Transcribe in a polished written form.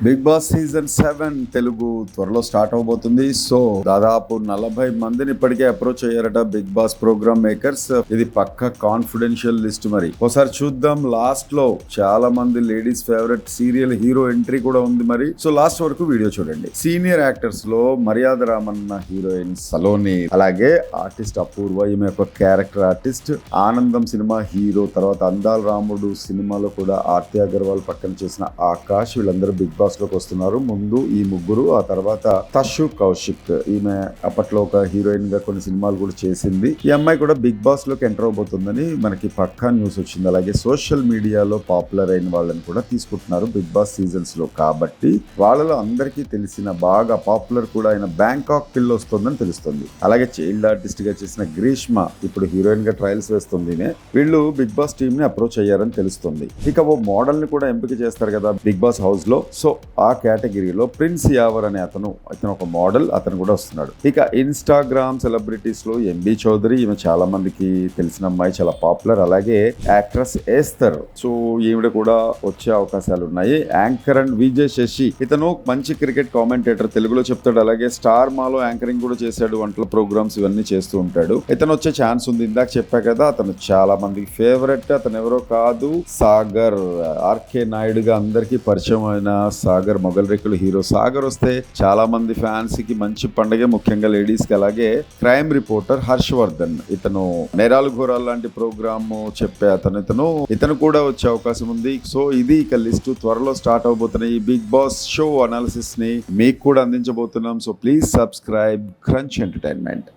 Big boss season 7 Telugu త్వరలో start అవబోతుంది. So దాదాపు 40 మందిని ఇప్పటికే అప్రోచ్ అయ్యారట బిగ్ బాస్ ప్రోగ్రామ్ మేకర్స్. ఇది పక్క కాన్ఫిడెన్షియల్ లిస్ట్. మరి ఒకసారి చూద్దాం. లాస్ట్ లో చాలా మంది ladies favourite serial hero entry కూడా ఉంది. మరి సో లాస్ట్ వరకు వీడియో చూడండి. సీనియర్ యాక్టర్స్ లో మర్యాద రామన్న హీరోయిన్ సలోని, అలాగే ఆర్టిస్ట్ అపూర్వ, ఈమె ఒక క్యారెక్టర్ ఆర్టిస్ట్. ఆనందం సినిమా హీరో, తర్వాత అందాల రాముడు సినిమాలో కూడా ఆర్తి అగర్వాల్ పక్కన చేసిన ఆకాష్, వీళ్ళందరూ బిగ్ బాస్ లోకి వస్తున్నారు. ముందు ఈ ముగ్గురు, ఆ తర్వాత తషు కౌశిక్, ఈమె అప్పట్లో ఒక హీరోయిన్ గా కొన్ని సినిమాలు కూడా చేసింది. ఈ అమ్మాయి కూడా బిగ్ బాస్ లోకి ఎంటర్ అవబోతుందని మనకి పక్కా న్యూస్ వచ్చింది. అలాగే సోషల్ మీడియాలో పాపులర్ అయిన వాళ్ళని కూడా తీసుకుంటున్నారు బిగ్ బాస్ సీజన్స్ లో. కాబట్టి వాళ్ళలో అందరికీ తెలిసిన బాగా పాపులర్ కూడా అయిన బ్యాంకాక్ పిల్ల వస్తుందని తెలుస్తుంది. అలాగే చైల్డ్ ఆర్టిస్ట్ గా చేసిన గ్రీష్మ ఇప్పుడు హీరోయిన్ గా ట్రయల్స్ వేస్తుంది. వీళ్ళు బిగ్ బాస్ టీమ్ ని అప్రోచ్ అయ్యారని తెలుస్తుంది. ఇక ఓ మోడల్ ని కూడా ఎంపిక చేస్తారు కదా బిగ్ బాస్ హౌస్ లో. సో ఆ కేటగిరీలో ప్రిన్స్ యావర్ అనే అతను ఒక మోడల్, అతను కూడా వస్తున్నాడు. ఇక ఇన్స్టాగ్రామ్ సెలబ్రిటీస్ లో ఎంబీ చౌదరి, ఈమె చాలా మందికి తెలిసిన అమ్మాయి, చాలా పాపులర్. అలాగే యాక్ట్రెస్ ఏస్తర్, సో ఈవిడ కూడా వచ్చే అవకాశాలు ఉన్నాయి. యాంకర్ అండ్ విజయ్ శశి, ఇతను మంచి క్రికెట్ కామెంటేటర్, తెలుగులో చెప్తాడు. అలాగే స్టార్ మాలో యాంకరింగ్ కూడా చేశాడు, వంటల ప్రోగ్రామ్స్ ఇవన్నీ చేస్తూ ఉంటాడు. ఇతను వచ్చే ఛాన్స్ ఉంది. ఇందాక చెప్పా కదా, అతను చాలా మందికి ఫేవరెట్. అతను ఎవరో కాదు, సాగర్. ఆర్కే నాయుడుగా అందరికీ పరిచయం అయిన సాగర్, మొగల్ రేకుల హీరో సాగర్ వస్తే చాలా మంది ఫ్యాన్స్ కి మంచి పండగే, ముఖ్యంగా లేడీస్ కి. అలాగే క్రైమ్ రిపోర్టర్ హర్షవర్ధన్, ఇతను నేరాలు ఘోరాలు లాంటి ప్రోగ్రామ్ చెప్పే ఇతను కూడా వచ్చే అవకాశం ఉంది. సో ఇది ఇక లిస్ట్ త్వరలో స్టార్ట్ అవబోతున్న ఈ బిగ్ బాస్ షో అనాలిసిస్ ని మీకు కూడా అందించబోతున్నాం. So please subscribe Crunch entertainment.